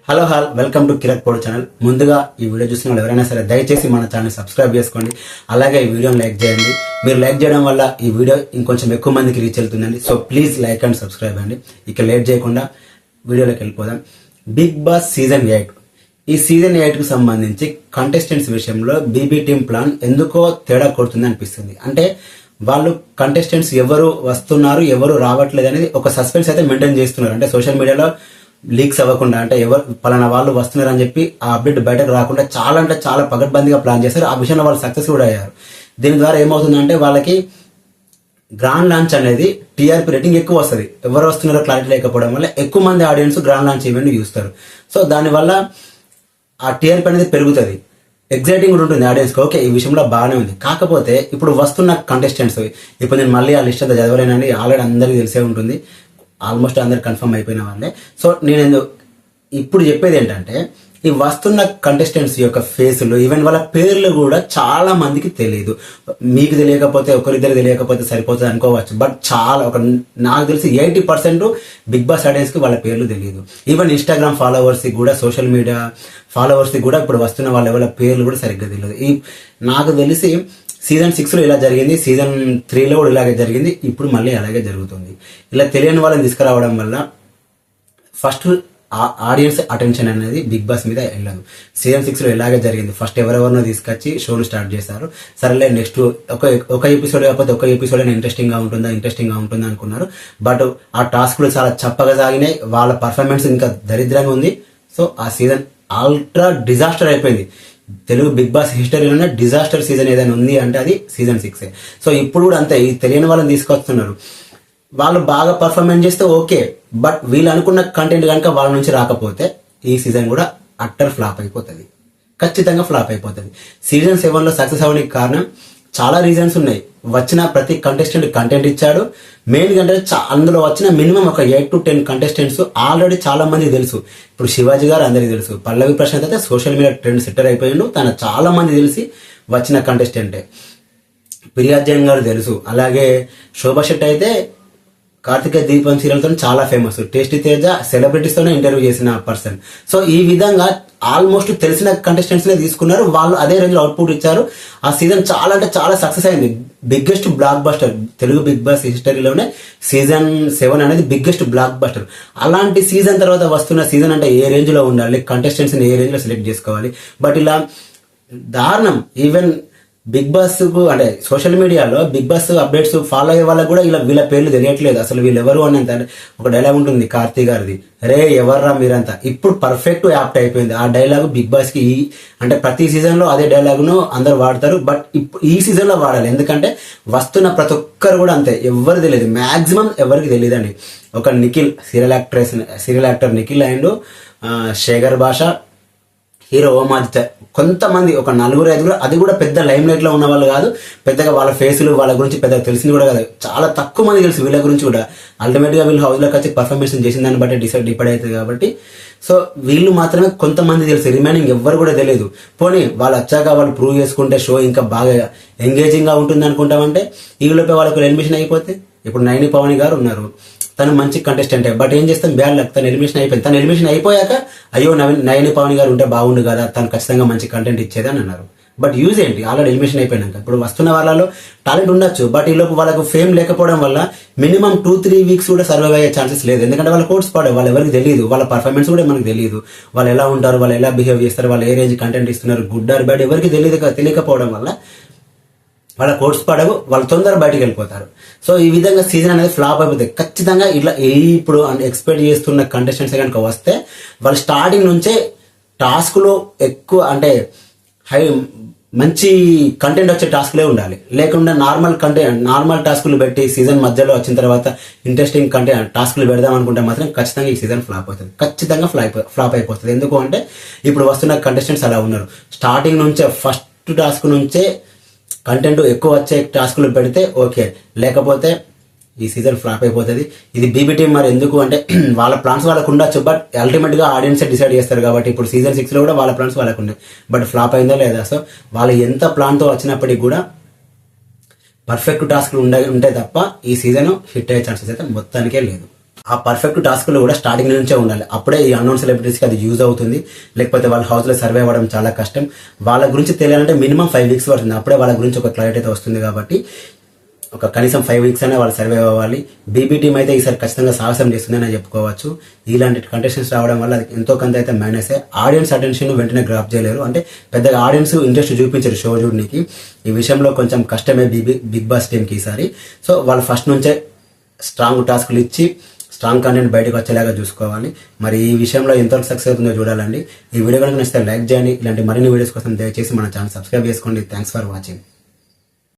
Hello welcome to Kirak pod channel. ముందుగా ఈ video చూసిన వాళ్ళు ఎవరైనా సరే దయచేసి మన ఛానల్ సబ్స్క్రైబ్ చేసుకోండి. అలాగే ఈ వీడియోని లైక్ చేయండి. మీరు లైక్ చేయడం వల్ల ఈ వీడియో ఇంకొంచెం ఎక్కువ మందికి రీచ్ అవుతుందండి. So please like and subscribe అండి. ఇక లేట్ చేయకుండా వీడియోలోకి వెళ్ళిపోదాం. బిగ్ బాస్ సీజన్ 8 ఈ సీజన్ 8 కు సంబంధించి కంటెస్టెంట్స్ విషయంలో బీబీ టీమ్ ప్లాన్ ఎందుకో తేడా కొడుతుంది అనిపిస్తుంది. అంటే వాళ్ళు కంటెస్టెంట్స్ ఎవరు వస్తున్నారు ఎవరు రావట్లేదు అనేది ఒక సస్పెన్స్ అయితే మెయింటైన్ చేస్తున్నారు. అంటే సోషల్ మీడియాలో లీక్స్ అవ్వకుండా, అంటే ఎవరు పలానా వాళ్ళు వస్తున్నారు అని చెప్పి ఆ అప్డేట్ బయటకు రాకుండా చాలా అంటే చాలా పకడ్బందీగా ప్లాన్ చేశారు. ఆ విషయంలో వాళ్ళు సక్సెస్ కూడా అయ్యారు. దీని ద్వారా ఏమవుతుందంటే వాళ్ళకి గ్రాండ్ లాంచ్ అనేది టీఆర్పీ రేటింగ్ ఎక్కువ వస్తుంది. ఎవరు వస్తున్నారో క్లారిటీ లేకపోవడం వల్ల ఎక్కువ మంది ఆడియన్స్ గ్రాండ్ లాంచ్ ఈవెంట్ చూస్తారు. సో దానివల్ల ఆ టీఆర్పీ అనేది పెరుగుతుంది. ఎగ్జైటింగ్ కూడా ఉంటుంది ఆడియన్స్కి. ఓకే, ఈ విషయంలో బాగానే ఉంది. కాకపోతే ఇప్పుడు వస్తున్న కంటెస్టెంట్స్, ఇప్పుడు నేను మళ్ళీ ఆ లిస్ట్ అంతా చదవలేనండి, ఆల్రెడీ అందరికీ తెలిసే ఉంటుంది, ఆల్మోస్ట్ అందరు కన్ఫర్మ్ అయిపోయిన వాళ్ళే. సో నేను ఇప్పుడు చెప్పేది ఏంటంటే ఈ వస్తున్న కంటెస్టెంట్స్ యొక్క ఫేసులు, ఈవెన్ వాళ్ళ పేర్లు కూడా చాలా మందికి తెలియదు. మీకు తెలియకపోతే, ఒకరిద్దరు తెలియకపోతే సరిపోతుంది అనుకోవచ్చు, బట్ చాలా నాకు తెలిసి 80% బిగ్ బాస్ ఆడియన్స్ కి వాళ్ళ పేర్లు తెలియదు. ఈవెన్ ఇన్స్టాగ్రామ్ ఫాలోవర్స్ కి కూడా, సోషల్ మీడియా ఫాలోవర్స్ కి కూడా ఇప్పుడు వస్తున్న వాళ్ళ పేర్లు కూడా సరిగ్గా తెలియదు. నాకు తెలిసి సీజన్ 6 లో ఇలా జరిగింది, సీజన్ 3 లో కూడా ఇలాగే జరిగింది, ఇప్పుడు మళ్ళీ అలాగే జరుగుతుంది. ఇలా తెలియని వాళ్ళని తీసుకురావడం వల్ల ఫస్ట్ ఆడియన్స్ అటెన్షన్ అనేది బిగ్ బాస్ మీద వెళ్ళదు. సీజన్ 6 లో ఇలాగే జరిగింది. ఫస్ట్ ఎవరెవరినో తీసుకొచ్చి షోలు స్టార్ట్ చేశారు. సరేలే నెక్స్ట్ ఒక ఎపిసోడ్ కాకపోతే ఒక ఎపిసోడ్ అయినా ఇంట్రెస్టింగ్ గా ఉంటుందా అనుకున్నారు. బట్ ఆ టాస్క్లు చాలా చప్పగా సాగినాయి. వాళ్ళ పర్ఫార్మెన్స్ ఇంకా దరిద్రంగా ఉంది. సో ఆ సీజన్ అల్ట్రా డిజాస్టర్ అయిపోయింది. తెలుగు బిగ్ బాస్ హిస్టరీలోనే డిజాస్టర్ సీజన్ ఏదైనా ఉంది అంటే అది సీజన్ 6. సో ఇప్పుడు కూడా అంతే, ఈ తెలియని వాళ్ళని తీసుకొస్తున్నారు. వాళ్ళు బాగా పర్ఫార్మెన్స్ చేస్తే ఓకే, బట్ వీళ్ళు అనుకున్న కంటెంట్ కనుక వాళ్ళ నుంచి రాకపోతే ఈ సీజన్ కూడా అట్టర్ ఫ్లాప్ అయిపోతుంది. ఖచ్చితంగా ఫ్లాప్ అయిపోతుంది. సీజన్ 7 లో సక్సెస్ అవ్వడానికి కారణం చాలా రీజన్స్ ఉన్నాయి. వచ్చిన ప్రతి కంటెస్టెంట్ కంటెంట్ ఇచ్చాడు. మెయిన్ అంటే అందులో వచ్చిన మినిమం ఒక 8 to 10 కంటెస్టెంట్స్ ఆల్రెడీ చాలా మంది తెలుసు. ఇప్పుడు శివాజీ గారు అందరికీ తెలుసు. పల్లవి ప్రశాంత్ అయితే సోషల్ మీడియా ట్రెండ్ సెట్టర్ అయిపోయిండు. తన చాలా మంది తెలిసి వచ్చిన కంటెస్టెంటే. ప్రియా జైన్ గారు తెలుసు. అలాగే శోభా శెట్టి అయితే కార్తికేయ దీపం సీరియల్ తో చాలా ఫేమస్. టేస్టీ తేజ సెలబ్రిటీస్ తోనే ఇంటర్వ్యూ చేసిన పర్సన్. సో ఈ విధంగా ఆల్మోస్ట్ తెలిసిన కంటెస్టెంట్స్ నే తీసుకున్నారు. వాళ్ళు అదే రేంజ్ లో అవుట్పుట్ ఇచ్చారు. ఆ సీజన్ చాలా అంటే చాలా సక్సెస్ అయింది. Biggest blockbuster Telugu Bigg Boss హిస్టరీలోనే సీజన్ 7 అనేది బిగ్గెస్ట్ బ్లాక్ బస్టర్. అలాంటి సీజన్ తర్వాత వస్తున్న సీజన్ అంటే ఏ రేంజ్ లో ఉండాలి, కంటెస్టెంట్స్ ని ఏ రేంజ్ లో సెలెక్ట్ చేసుకోవాలి. బట్ ఇలా దారుణం. ఈవెన్ బిగ్ బాస్ కు అంటే సోషల్ మీడియాలో బిగ్ బాస్ అప్డేట్స్ ఫాలో అయ్యే వాళ్ళకి కూడా ఇలా వీళ్ళ పేర్లు తెలియట్లేదు. అసలు వీళ్ళు ఎవరు అని ఒక డైలాగ్ ఉంటుంది కార్తీ గారిది, రే ఎవర్రా మీరంతా. ఇప్పుడు పర్ఫెక్ట్ యాప్ట్ అయిపోయింది ఆ డైలాగ్ బిగ్ బాస్ కి. అంటే ప్రతి సీజన్ లో అదే డైలాగ్ ను అందరు వాడతారు, బట్ ఈ సీజన్ లో వాడాలి. ఎందుకంటే వస్తున్న ప్రతి ఒక్కరు కూడా అంతే, ఎవరు తెలియదు, మాక్సిమం ఎవరికి తెలియదండి. ఒక Nikhil serial actor Nikhil and Shekhar Basha, hero ఓమాదిత్య, కొంతమంది ఒక 4-5, అది కూడా పెద్ద లైమ్ లైట్ లో ఉన్న వాళ్ళు కాదు. పెద్దగా వాళ్ళ ఫేసులు వాళ్ళ గురించి పెద్దగా తెలిసింది కూడా కాదు. చాలా తక్కువ మంది తెలుసు వీళ్ళ గురించి కూడా. అల్టిమేట్ గా వీళ్ళు హౌస్ లోకి వచ్చి పర్ఫార్మెన్స్ చేసిన దాన్ని బట్టి డిపెండ్ అవుతుంది కాబట్టి. సో వీళ్ళు మాత్రమే కొంతమంది తెలుసు, రిమైనింగ్ ఎవ్వరు కూడా తెలియదు. పోనీ వాళ్ళు వచ్చాక వాళ్ళు ప్రూవ్ చేసుకుంటే షో ఇంకా బాగా ఎంగేజింగ్ గా ఉంటుంది అనుకుంటామంటే ఈ లోపే వాళ్ళకు ఎలిమినేషన్ అయిపోతే. ఇప్పుడు నైని పవని గారు ఉన్నారు, తను మంచి కంటెస్టెంట్, బట్ ఏం చేస్తాం, బ్యాడ్ లక్, తను ఎలిమినేషన్ అయిపోయింది. తను ఎలిమినేషన్ అయిపోయాక అయ్యో నయని పవన్ గారు ఉంటే బాగుండు కదా, తను ఖచ్చితంగా మంచి కంటెంట్ ఇచ్చేది అని అన్నారు. బట్ యూజ్ ఏంటి, ఆల్రెడీ ఎలిమినేషన్ అయిపోయినాక. ఇప్పుడు వస్తున్న వాళ్ళలో టాలెంట్ ఉండొచ్చు, బట్ ఈ లోపు వాళ్ళకు ఫేమ్ లేకపోవడం వల్ల మినిమం 2-3 వీక్స్ కూడా సర్వైవ్ అయ్యే ఛాన్సెస్ లేదు. ఎందుకంటే వాళ్ళ కోర్స్ పడే, వాళ్ళు ఎవరికి తెలియదు, వాళ్ళ పర్ఫార్మెన్స్ కూడా మనకు తెలియదు. వాళ్ళు ఎలా ఉంటారు, వాళ్ళు ఎలా బిహేవ్ చేస్తారు, వాళ్ళు ఏ రేంజ్ కంటెంట్ ఇస్తున్నారు, గుడ్ ఆర్ బ్యాడ్ ఎవరికి తెలియకపోవడం వల్ల వాళ్ళ కోర్స్ పడవు, వాళ్ళు తొందరగా బయటకు వెళ్ళిపోతారు. సో ఈ విధంగా సీజన్ అనేది ఫ్లాప్ అయిపోతుంది ఖచ్చితంగా. ఇట్లా ఇప్పుడు ఎక్స్పెక్ట్ చేస్తున్న కంటెస్టెంట్స్ కనుక వస్తే వాళ్ళు స్టార్టింగ్ నుంచే టాస్క్ లో ఎక్కువ అంటే మంచి కంటెంట్ వచ్చే టాస్క్లే ఉండాలి. లేకుండా నార్మల్ టాస్కులు పెట్టి సీజన్ మధ్యలో వచ్చిన తర్వాత ఇంట్రెస్టింగ్ టాస్కులు పెడదాం అనుకుంటే మాత్రం ఖచ్చితంగా ఈ సీజన్ ఫ్లాప్ అవుతుంది. ఖచ్చితంగా ఫ్లాప్ అయిపోతుంది. ఎందుకు అంటే ఇప్పుడు వస్తున్న కంటెస్టెంట్స్ అలా ఉన్నారు. స్టార్టింగ్ నుంచే ఫస్ట్ టాస్క్ నుంచే కంటెంట్ ఎక్కువ వచ్చే టాస్కులు పెడితే ఓకే, లేకపోతే ఈ సీజన్ ఫ్లాప్ అయిపోతుంది. ఇది బీబీ టీం మరి ఎందుకు అంటే వాళ్ళ ప్లాన్స్ వాళ్ళకు ఉండొచ్చు, బట్ అల్టిమేట్ గా ఆడియన్స్ డిసైడ్ చేస్తారు కాబట్టి. ఇప్పుడు సీజన్ 6 లో కూడా వాళ్ళ ప్లాన్స్ వాళ్ళకు ఉన్నాయి, బట్ ఫ్లాప్ అయిందా లేదా. సో వాళ్ళు ఎంత ప్లాన్ తో వచ్చినప్పటికీ కూడా పర్ఫెక్ట్ టాస్క్లు ఉంటే తప్ప ఈ సీజన్ హిట్ అయ్యే ఛాన్సెస్ అయితే మొత్తానికే లేదు. ఆ పర్ఫెక్ట్ టాస్క్లు కూడా స్టార్టింగ్ నుంచే ఉండాలి. అప్పుడే ఈ అన్నోన్ సెలబ్రిటీస్కి అది యూజ్ అవుతుంది. లేకపోతే వాళ్ళ హౌస్లో సర్వే అవ్వడం చాలా కష్టం. వాళ్ళ గురించి తెలియాలంటే మినిమం 5 వీక్స్ పడుతుంది. అప్పుడే వాళ్ళ గురించి ఒక క్లారిటీ అయితే వస్తుంది. కాబట్టి ఒక కనీసం 5 వీక్స్ అయినా వాళ్ళు సర్వే అవ్వాలి. బీబీ టీమ్ అయితే ఈసారి ఖచ్చితంగా సాహసం చేస్తుందని చెప్పుకోవచ్చు. ఇలాంటి కంటెస్టెంట్స్ రావడం వల్ల అది ఎంతో కొంత అయితే మైనస్. ఆడియన్స్ అటెన్షన్ వెంటనే గ్రాప్ చేయలేరు. అంటే పెద్దగా ఆడియన్స్ ఇంట్రెస్ట్ చూపించారు షో చూడడానికి. ఈ విషయంలో కొంచెం కష్టమే బిగ్ బాస్ టీమ్కి ఈసారి. సో వాళ్ళు ఫస్ట్ నుంచే స్ట్రాంగ్ టాస్క్లు ఇచ్చి స్ట్రాంగ్ కంటెంట్ బయటకు వచ్చేలాగా చూసుకోవాలి. మరి ఈ విషయంలో ఎంతవరకు సక్సెస్ అవుతుందో చూడాలండి. ఈ వీడియో కనుక నచ్చితే లైక్ చేయండి. ఇలాంటి మరిన్ని వీడియోస్ కోసం దయచేసి మన ఛానల్ సబ్స్క్రైబ్ చేసుకోండి. Thanks for watching.